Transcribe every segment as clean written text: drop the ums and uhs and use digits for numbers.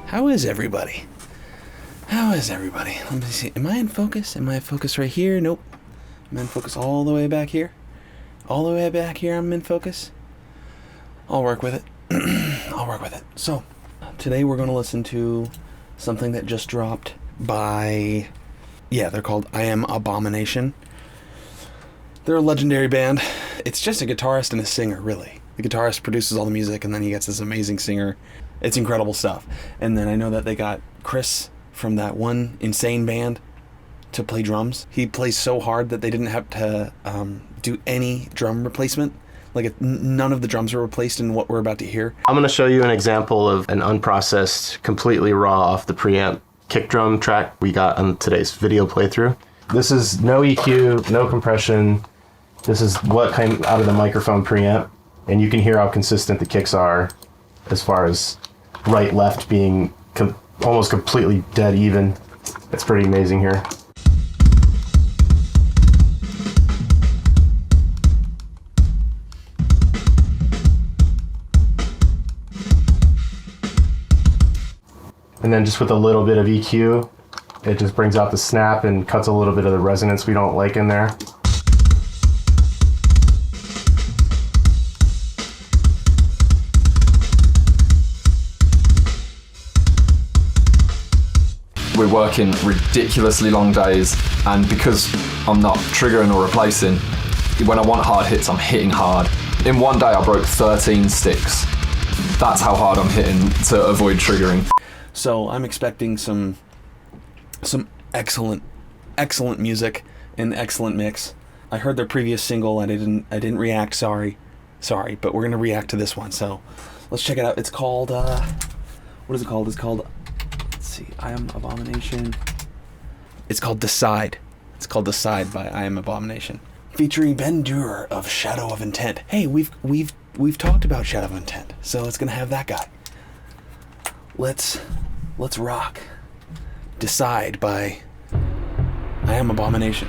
How is everybody? How is everybody? Let me see. Am I in focus? Am I in focus right here? Nope. I'm in focus all the way back here. All the way back here, I'm in focus. I'll work with it. I'll work with it. So, today we're going to listen to something that just dropped by... Yeah, they're called Am Abomination. They're a legendary band. It's just a guitarist and a singer, really. The guitarist produces all the music, and then he gets this amazing singer. It's incredible stuff. And then I know that they got Chris from that one insane band to play drums. He plays so hard that they didn't have to do any drum replacement. Like, none of the drums were replaced in what we're about to hear. I'm going to show you an example of an unprocessed, completely raw off the preamp kick drum track we got on today's video playthrough. This is no EQ, no compression. This is what came out of the microphone preamp, and you can hear how consistent the kicks are as far as right, left being almost completely dead even. It's pretty amazing here. And then just with a little bit of EQ, it just brings out the snap and cuts a little bit of the resonance we don't like in there. We're working ridiculously long days, and because I'm not triggering or replacing, when I want hard hits, I'm hitting hard. In one day I broke 13 sticks. That's how hard I'm hitting to avoid triggering. So I'm expecting some excellent music and excellent mix. I heard their previous single and I didn't react, sorry, but we're gonna react to this one. So let's check it out. It's called what is it called? It's called, let's see, Am Abomination. It's called Deicide. It's called Deicide by Am Abomination, featuring Ben Durer of Shadow of Intent. Hey, we've talked about Shadow of Intent, so it's gonna have that guy. Let's rock. Deicide by Am Abomination.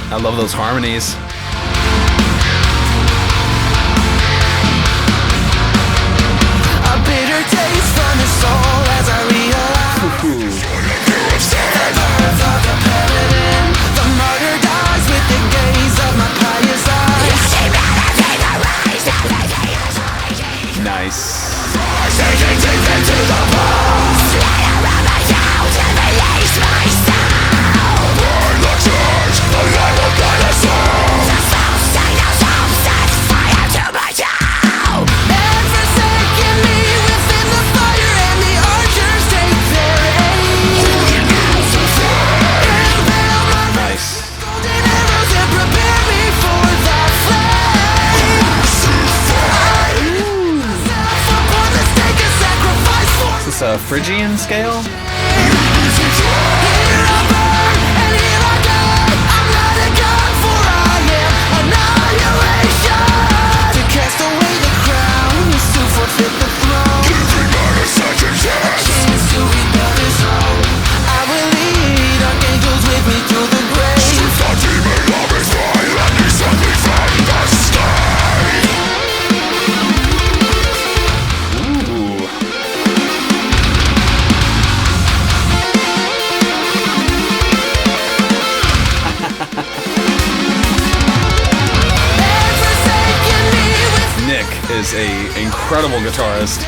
I love those harmonies. A bitter taste from the soul as I realize the birth of the paladin. The martyr dies with the gaze of my pious eyes. Nice. Sinking deep into the bones. Slayer of my soul to release my soul. Burn the church, the light will guide us all. The soul signals all sets fire to my soul. And forsaken me within the fire, and the archers take their aim. Impale my Nice. golden arrows and prepare me for the flame. I lay myself upon the stake and sacrifice for Is this a Phrygian scale? Here I burn, and here I die. I'm not a god, for I am annihilation. To cast away the crown is to forfeit the throne. Giving out a second chance to rebuild his own. I will lead archangels with me to the grave. If the demon love is mine, let me send me from the sky. Ooh. And forsaken me with Nick is a incredible guitarist.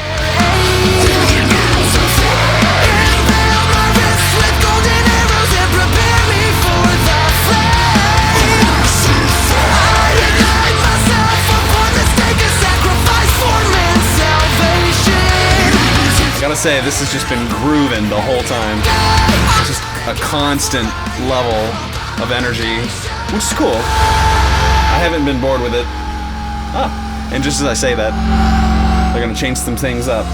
impale my wrists with golden arrows and prepare me for the flame. I ignite myself upon the stake and sacrifice for man's salvation. I gotta say, this has just been grooving the whole time. It's just a constant level of energy, which is cool. I haven't been bored with it. And just as I say that, they're gonna change some things up.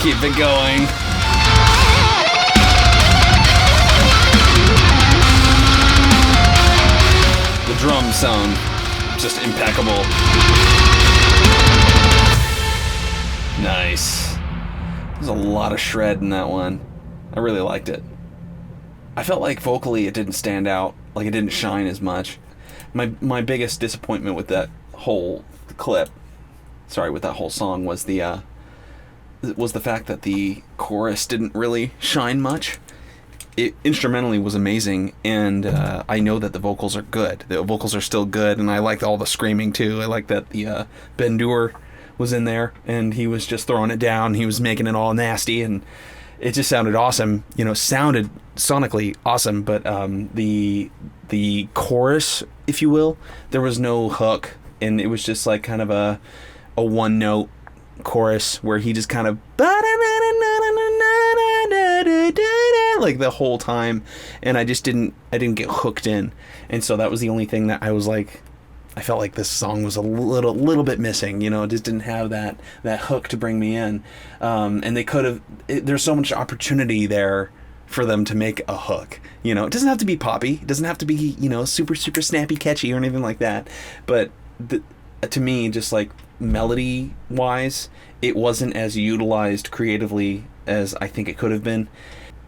Keep it going. The drums sound just impeccable. Nice. There's a lot of shred in that one. I really liked it. I felt like vocally it didn't stand out, like it didn't shine as much. My biggest disappointment with that whole clip, with that whole song was the fact that the chorus didn't really shine much. It instrumentally was amazing, and I know that the vocals are good. The vocals are still good, and I liked all the screaming too. I liked that the Ben Dewar was in there, and he was just throwing it down. He was making it all nasty, and it just sounded awesome. You know, sounded sonically awesome, but the chorus, if you will, there was no hook, and it was just like kind of a one note chorus where he just kind of like the whole time, and I didn't get hooked in, and so that was the only thing that I was like, I felt like this song was a little bit missing. You know, it just didn't have that hook to bring me in, and they could have. There's so much opportunity there for them to make a hook. You know, it doesn't have to be poppy, it doesn't have to be, you know, super snappy catchy or anything like that, but to me, just like melody wise, it wasn't as utilized creatively as I think it could have been.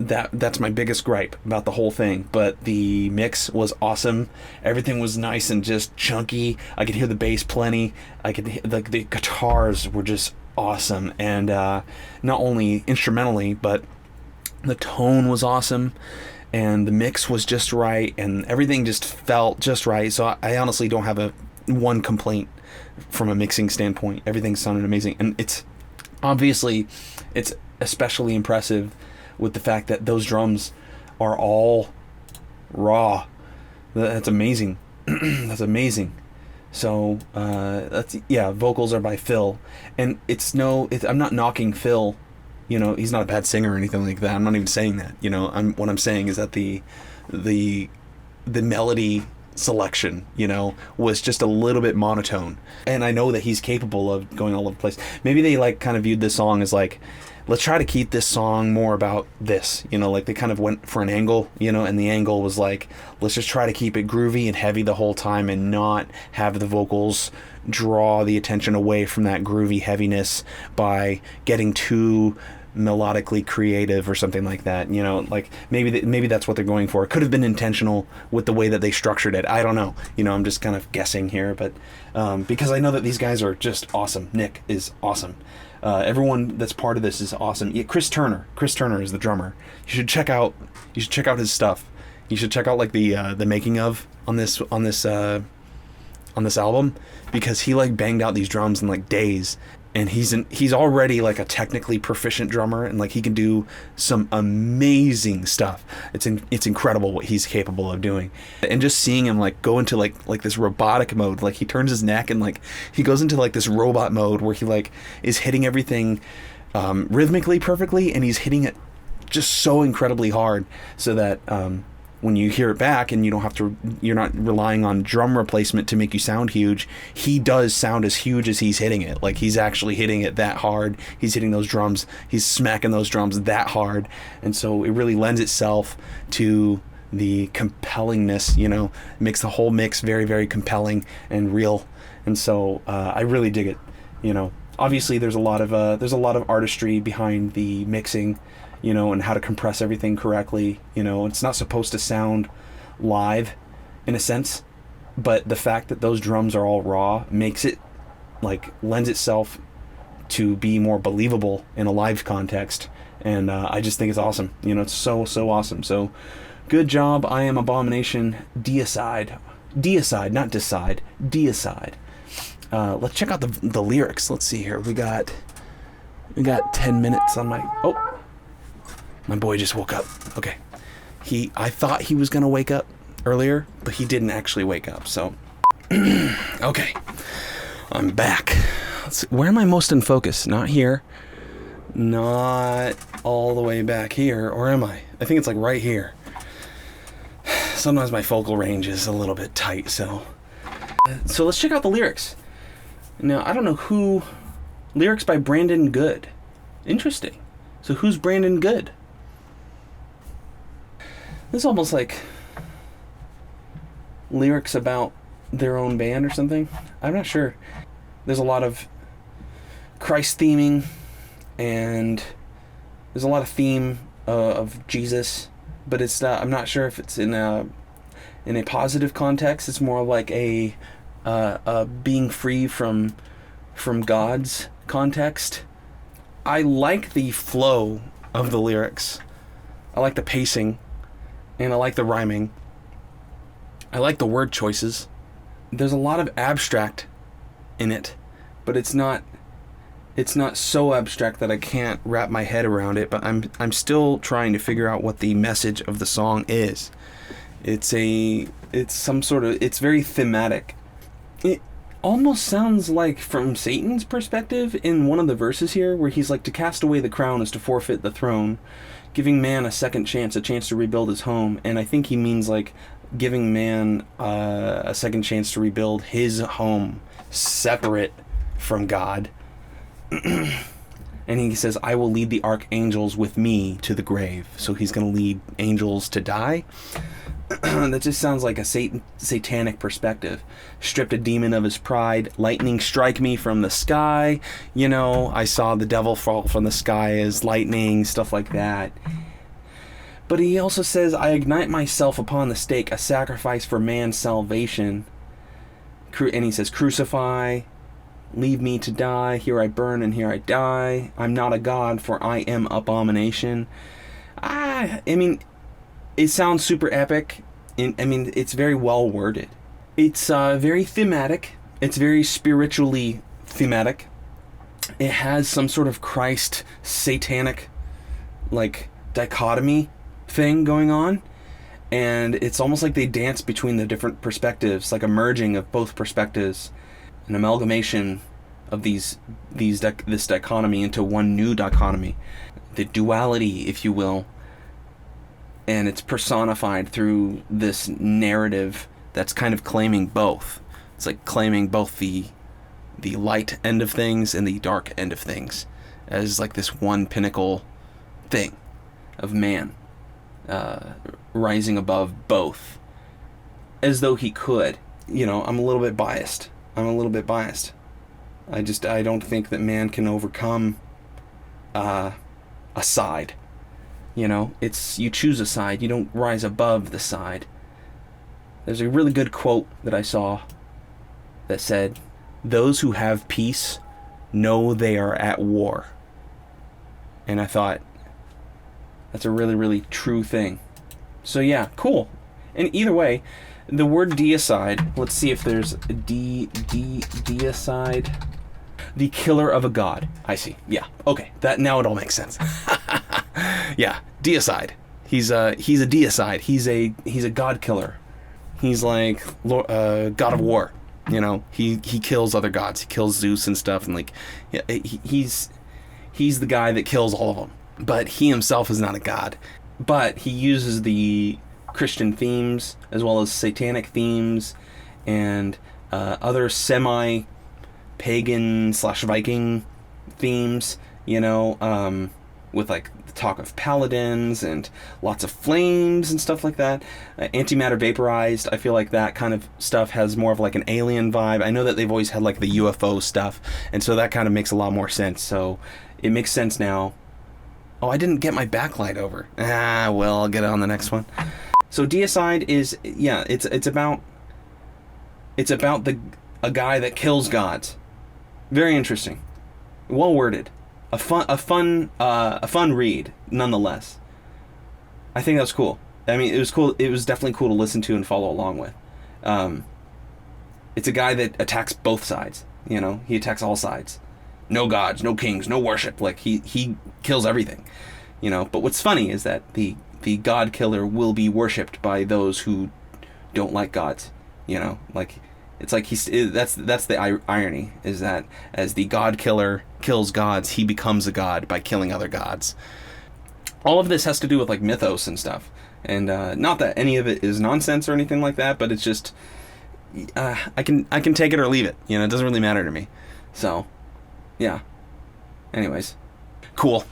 That's my biggest gripe about the whole thing. But the mix was awesome. Everything was nice and just chunky. I could hear the bass plenty. I could hear, the guitars were just awesome, and not only instrumentally, but the tone was awesome, and the mix was just right, and everything just felt just right. So I honestly don't have one complaint from a mixing standpoint. Everything sounded amazing, and it's especially impressive with the fact that those drums are all raw. That's amazing. That's amazing. So vocals are by Phil, and I'm not knocking Phil. You know, he's not a bad singer or anything like that. I'm not even saying that. You know, what I'm saying is that the melody selection, you know, was just a little bit monotone, and I know that he's capable of going all over the place. Maybe they like kind of viewed this song as like, let's try to keep this song more about this, you know, like they kind of went for an angle, you know, and the angle was like, let's just try to keep it groovy and heavy the whole time and not have the vocals draw the attention away from that groovy heaviness by getting too melodically creative or something like that. You know, like maybe that's what they're going for. It could have been intentional with the way that they structured it. I don't know. You know, I'm just kind of guessing here, but because I know that these guys are just awesome. Nick is awesome. Everyone that's part of this is awesome. Yeah, Chris Turner is the drummer. You should check out his stuff. You should check out like the making of on this album, because he like banged out these drums in like days, and he's already like a technically proficient drummer, and like he can do some amazing stuff. It's incredible what he's capable of doing, and just seeing him like go into like this robotic mode, like he turns his neck and like he goes into like this robot mode where he like is hitting everything rhythmically perfectly, and he's hitting it just so incredibly hard, so that when you hear it back and you're not relying on drum replacement to make you sound huge, he does sound as huge as he's hitting it. Like he's actually hitting it that hard. He's hitting those drums. He's smacking those drums that hard. And so it really lends itself to the compellingness, you know, it makes the whole mix very, very compelling and real. And so I really dig it. You know, obviously there's a lot of artistry behind the mixing, you know, and how to compress everything correctly. You know, it's not supposed to sound live in a sense, but the fact that those drums are all raw makes it like lends itself to be more believable in a live context. And I just think it's awesome. You know, it's so awesome. So good job, I Am Abomination. Deicide, not Decide. Deicide. Let's check out the lyrics. Let's see here. We got 10 minutes on my boy just woke up. Okay. I thought he was going to wake up earlier, but he didn't actually wake up. So, okay. I'm back. Let's see. Where am I most in focus? Not here. Not all the way back here. Or am I? I think it's like right here. Sometimes my focal range is a little bit tight, so let's check out the lyrics. Now, I don't know who... Lyrics by Brandon Good. Interesting. So who's Brandon Good? This is almost like lyrics about their own band or something. I'm not sure. There's a lot of Christ theming, and there's a lot of theme of Jesus, but it's not. I'm not sure if it's in a positive context. It's more like a being free from God's context. I like the flow of the lyrics. I like the pacing, and I like the rhyming. I like the word choices. There's a lot of abstract in it, but it's not so abstract that I can't wrap my head around it, but I'm still trying to figure out what the message of the song is. It's very thematic. It almost sounds like from Satan's perspective in one of the verses here, where he's like, to cast away the crown is to forfeit the throne, giving man a second chance, a chance to rebuild his home. And I think he means like giving man a second chance to rebuild his home separate from God. And he says, I will lead the archangels with me to the grave. So he's going to lead angels to die. That just sounds like a satanic perspective. Stripped a demon of his pride, lightning strike me from the sky. You know, I saw the devil fall from the sky as lightning, stuff like that. But he also says, I ignite myself upon the stake, a sacrifice for man's salvation. And he says, crucify, leave me to die, here I burn and here I die. I'm not a god, for I am abomination. I mean, it sounds super epic. I mean, it's very well worded. It's very thematic. It's very spiritually thematic. It has some sort of Christ satanic, like, dichotomy thing going on. And it's almost like they dance between the different perspectives, like a merging of both perspectives, an amalgamation of this dichotomy into one new dichotomy, the duality, if you will. And it's personified through this narrative that's kind of claiming both. It's like claiming both the light end of things and the dark end of things as like this one pinnacle thing of man rising above both, as though he could. You know, I'm a little bit biased. I don't think that man can overcome a side. You know, it's, you choose a side, you don't rise above the side. There's a really good quote that I saw that said, those who have peace know they are at war. And I thought, that's a really, really true thing. So yeah, cool. And either way, the word deicide, let's see if there's a deicide. The killer of a god. I see. Yeah. Okay. That, now it all makes sense. Yeah. Deicide. He's a deicide. He's a god killer. He's like god of war. You know, he kills other gods. He kills Zeus and stuff, and like, yeah, he's the guy that kills all of them. But he himself is not a god. But he uses the Christian themes as well as satanic themes and other semi-pagan / Viking themes, you know, with like the talk of paladins and lots of flames and stuff like that. Antimatter vaporized, I feel like that kind of stuff has more of like an alien vibe. I know that they've always had like the UFO stuff, and so that kind of makes a lot more sense. So it makes sense now. Oh, I didn't get my backlight over. Well, I'll get it on the next one. So Deicide is, yeah, it's about a guy that kills gods. Very interesting. Well worded. A fun read, nonetheless. I think that was cool. I mean, it was cool. It was definitely cool to listen to and follow along with. It's a guy that attacks both sides. You know, he attacks all sides. No gods, no kings, no worship. Like he kills everything. You know. But what's funny is that the god killer will be worshipped by those who don't like gods. You know, like. It's like that's the irony, is that as the god killer kills gods, he becomes a god by killing other gods. All of this has to do with like mythos and stuff, and not that any of it is nonsense or anything like that, but it's just I can take it or leave it. You know, it doesn't really matter to me. So, yeah. Anyways, cool.